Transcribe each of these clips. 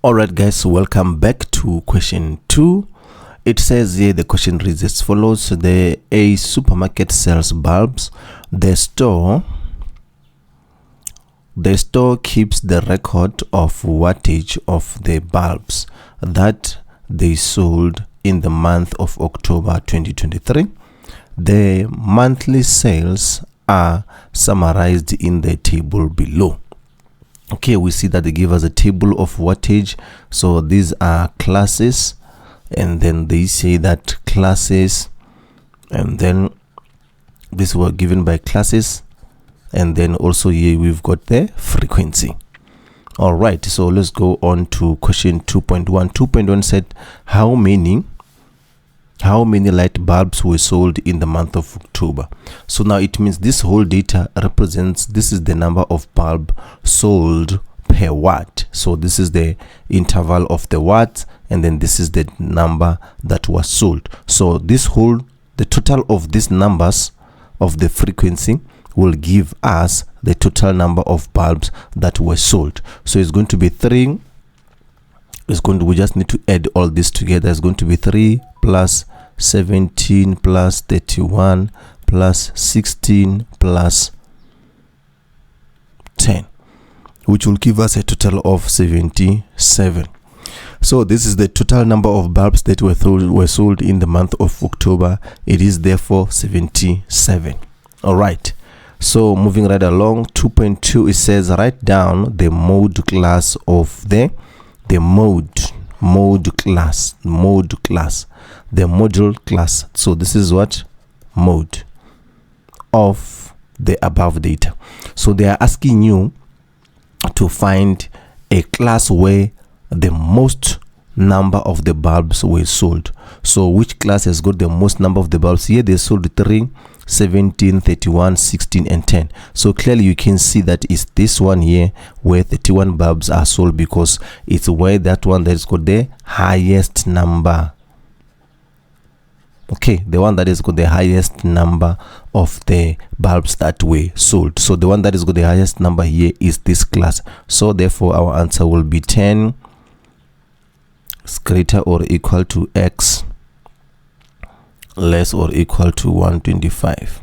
Alright guys, welcome back to question 2. It says here, the question reads as follows. A supermarket sells bulbs. The store keeps the record of wattage of the bulbs that they sold in the month of October 2023. The monthly sales are summarized in the table below. Okay, we see that they give us a table of wattage. So these are classes, and then they say that classes, and then these were given by classes, and then also here we've got the frequency. All right, so let's go on to question 2.1. 2.1 said how many light bulbs were sold in the month of October. So now it means this whole data represents, this is the number of bulb sold per watt. So this is the interval of the watts, and then this is the number that was sold. So the total of these numbers of the frequency will give us the total number of bulbs that were sold. So it's going to be 3. We just need to add all this together. It's going to be 3 plus 17 plus 31 plus 16 plus 10, which will give us a total of 77. So this is the total number of bulbs that were sold in the month of October. It is therefore 77. All right, so moving right along, 2.2, it says write down the mode class of the module class. So this is what mode of the above data. So they are asking you to find a class where the most number of the bulbs were sold. So which class has got the most number of the bulbs? Here they sold 3, 17, 31, 16 and 10. So clearly you can see that it's this one here where 31 bulbs are sold, because it's where that one that's got the highest number. Okay, the one that has got the highest number of the bulbs that were sold. So the one that has got the highest number here is this class. So therefore our answer will be 10 is greater or equal to x less or equal to 125.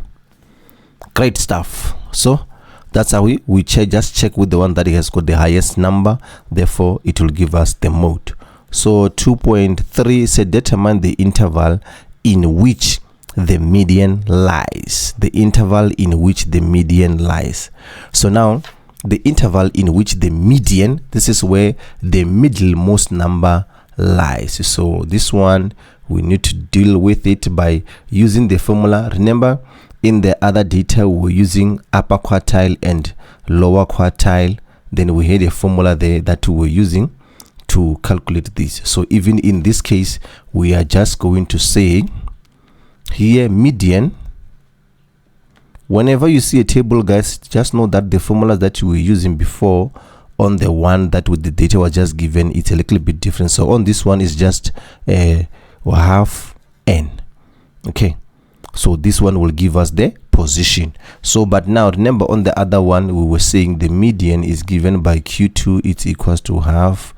Great stuff. So that's how we just check with the one that has got the highest number, therefore it will give us the mode. So 2.3 said determine the interval in which the median lies. The interval in which the median lies. So now the interval in which the median, this is where the middlemost number lies. So this one we need to deal with it by using the formula. Remember, in the other data we were using upper quartile and lower quartile. Then we had a formula there that we were using to calculate this. So even in this case we are just going to say here median. Whenever you see a table, guys, just know that the formulas that you were using before on the one that with the data was just given, it's a little bit different. So on this one is just half n. Okay, so this one will give us the position. So but now remember, on the other one we were saying the median is given by q2, it's equals to half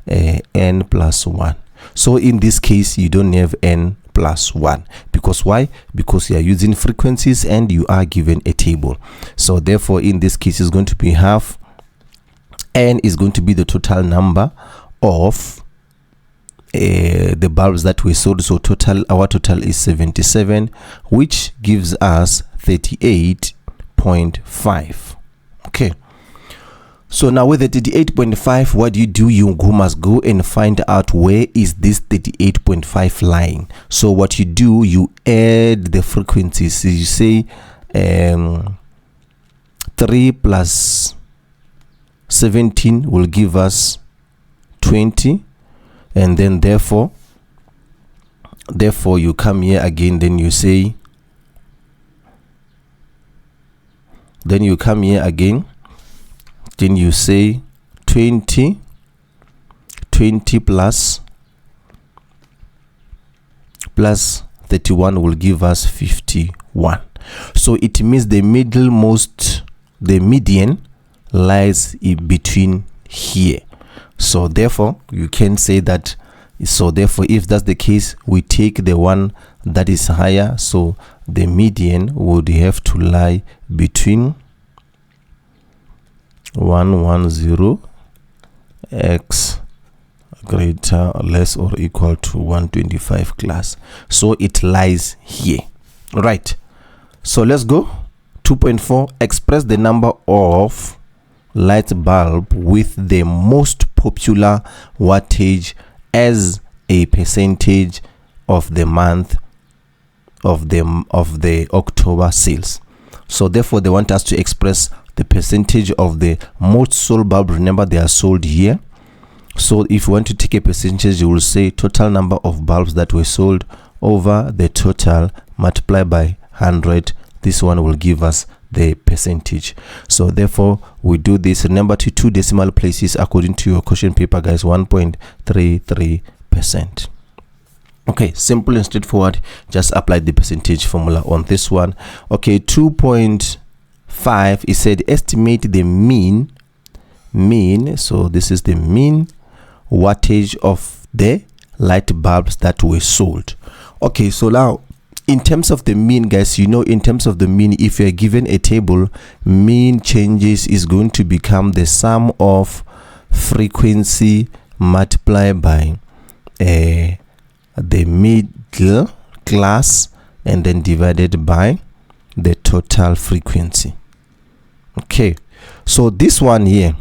n plus 1. So in this case you don't have n plus 1, because why? Because you are using frequencies and you are given a table. So therefore in this case is going to be half n is going to be the total number of the bulbs that we sold. So our total is 77, which gives us 38.5. okay, so now with the 38.5, what do? You must go and find out where is this 38.5 lying. So what you do, you add the frequencies. So you say 3 plus 17 will give us 20, and then therefore you come here again, then you say, then you come here again, then you say 20 plus 31 will give us 51. So it means the median lies in between here. So therefore you can say that, so therefore if that's the case, we take the one that is higher, so the median would have to lie between 110 x greater or less or equal to 125 class. So it lies here, right? So let's go. 2.4, express the number of light bulb with the most popular wattage as a percentage of the month of the October sales. So therefore they want us to express the percentage of the most sold bulb. Remember, they are sold here. So if you want to take a percentage, you will say total number of bulbs that were sold over the total multiplied by 100. This one will give us the percentage. So therefore we do this. Remember to 2 decimal places according to your question paper, guys. 1.33%. Okay, simple and straightforward. Just apply the percentage formula on this one. Okay, 2.5, it said estimate the mean, so this is the mean wattage of the light bulbs that were sold. Okay, so now in terms of the mean, guys, you know, in terms of the mean, if you are given a table, mean changes is going to become the sum of frequency multiplied by the middle class and then divided by the total frequency. Okay, so this one here,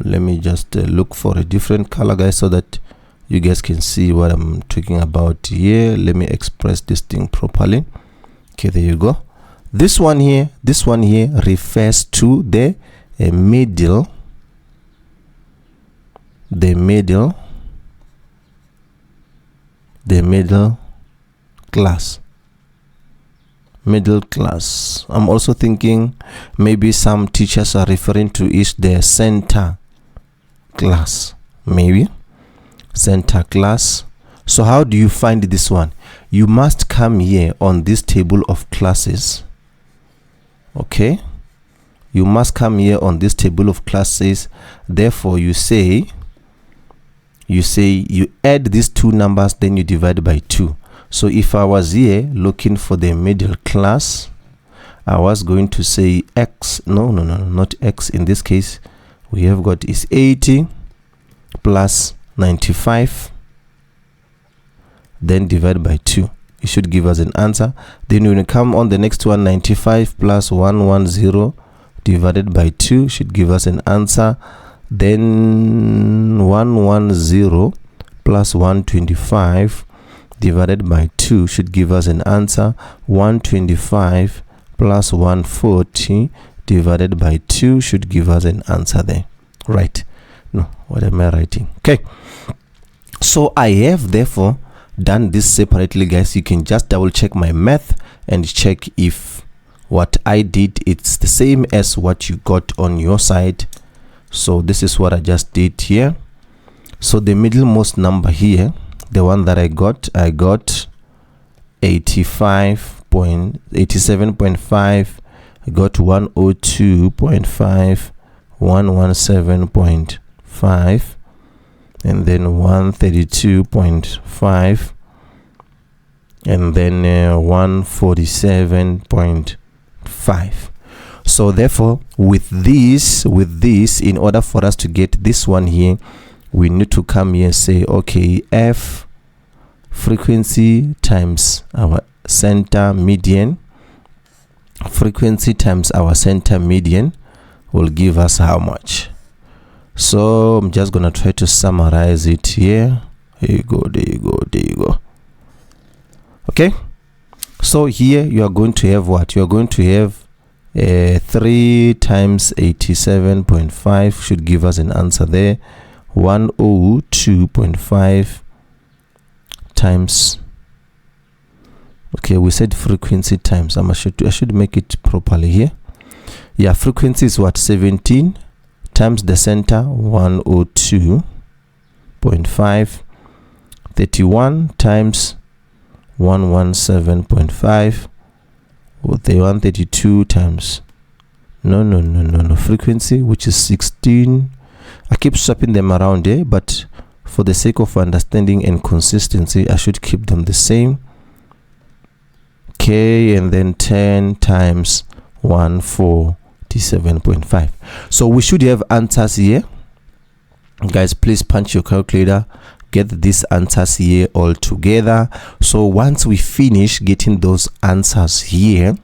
let me just look for a different color, guys, so that you guys can see what I'm talking about here. Let me express this thing properly. Okay, there you go. This one here refers to the middle class. I'm also thinking maybe some teachers are referring to is the center class, maybe center class. So how do you find this one? You must come here on this table of classes. Okay, you must come here on this table of classes. Therefore you add these two numbers, then you divide by 2. So if I was here looking for the middle class, I was going to say x, no, not x. In this case we have got is 80 plus 95, then divide by 2. It should give us an answer. Then when we come on the next one, 95 plus 110 divided by 2 should give us an answer. Then 110 plus 125 divided by 2 should give us an answer. 125 plus 140 divided by 2 should give us an answer there, right? No, what am I writing? Okay, so I have therefore done this separately, guys. You can just double check my math and check if what I did it's the same as what you got on your side. So this is what I just did here. So the middlemost number here, the one that I got 87.5, I got 102.5, 117.5, and then 132.5, and then 147.5. So therefore with this, in order for us to get this one here, we need to come here and say, okay, F frequency times our center median, frequency times our center median will give us how much. So I'm just gonna try to summarize it here. There you go. Okay, so here you are going to have what? You are going to have 3 times 87.5 should give us an answer there. 102.5 times, okay, we said frequency times, I should make it properly here. Yeah, frequency is what? 17 times the center, 102.5, 31 times 117.5, with the 132 times frequency, which is 16. I keep swapping them around here, but for the sake of understanding and consistency, I should keep them the same. Okay, and then 10 times 147.5. So we should have answers here. Guys, please punch your calculator, get these answers here all together. So once we finish getting those answers here,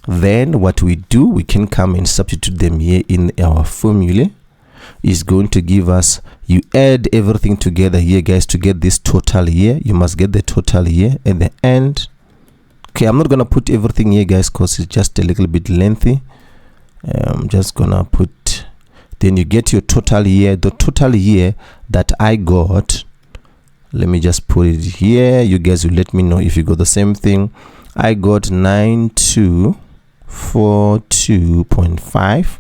then what we do, we can come and substitute them here in our formula. Is going to give us, you add everything together here, guys, to get this total here. You must get the total here at the end. Okay, I'm not gonna put everything here, guys, because it's just a little bit lengthy. I'm just gonna put, then you get your total here. The total here that I got, let me just put it here. You guys will let me know if you got the same thing. I got 9242.5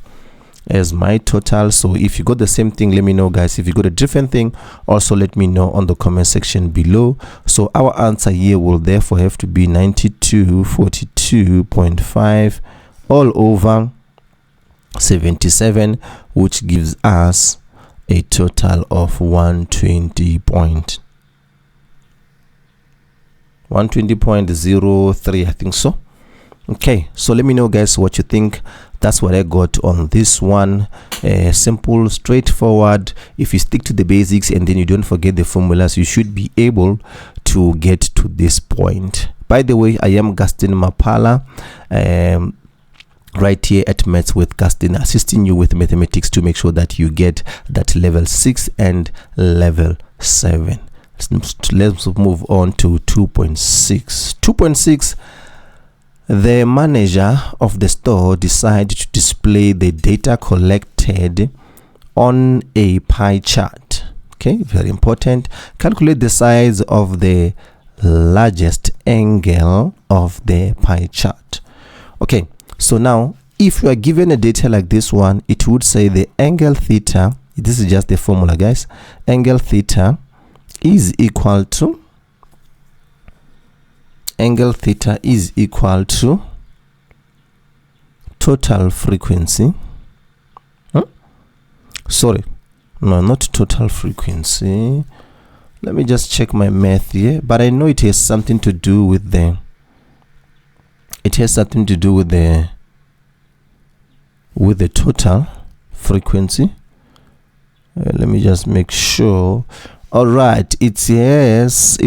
as my total. So if you got the same thing, let me know, guys. If you got a different thing, also let me know on the comment section below. So our answer here will therefore have to be 9242.5 all over 77, which gives us a total of 120.03, I think so. Okay, so let me know, guys, what you think. That's what I got on this one. Simple, straightforward. If you stick to the basics and then you don't forget the formulas, you should be able to get to this point. By the way, I am Gaston Mapala, right here at Maths with Gaston, assisting you with mathematics to make sure that you get that level 6 and level 7. Let's move on to 2.6. 2.6. The manager of the store decided to display the data collected on a pie chart. Okay, very important. Calculate the size of the largest angle of the pie chart. Okay, so now if you are given a data like this one, it would say the angle theta, this is just the formula, guys, angle theta is equal to total frequency. Sorry, no, not total frequency. Let me just check my math here, but I know it has something to do with the total frequency. Let me just make sure. All right, it says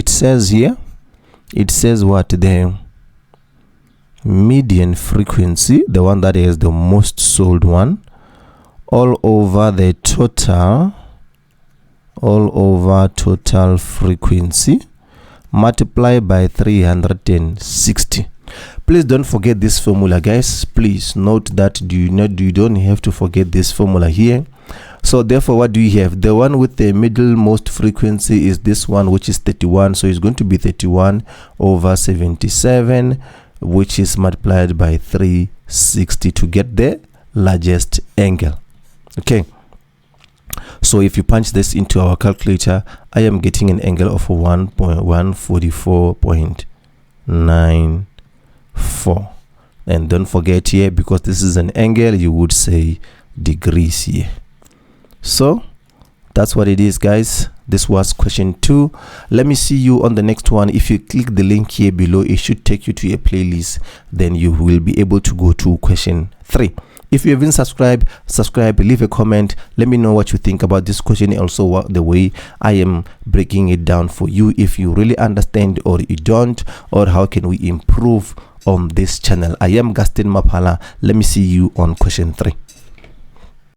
here, it says what? The median frequency, the one that is the most sold one, all over the total frequency multiplied by 360. Please don't forget this formula, guys. Please note that you don't have to forget this formula here. So therefore, what do you have? The one with the middlemost frequency is this one, which is 31. So it's going to be 31 over 77, which is multiplied by 360 to get the largest angle. Okay, so if you punch this into our calculator, I am getting an angle of 1.144.94. And don't forget here, because this is an angle, you would say degrees here. So that's what it is, guys. This was question 2. Let me see you on the next one. If you click the link here below, it should take you to a playlist. Then you will be able to go to question 3. If you haven't subscribed, leave a comment. Let me know what you think about this question, also the way I am breaking it down for you, if you really understand or you don't, or how can we improve on this channel. I am Gaston Mapala. Let me see you on question 3.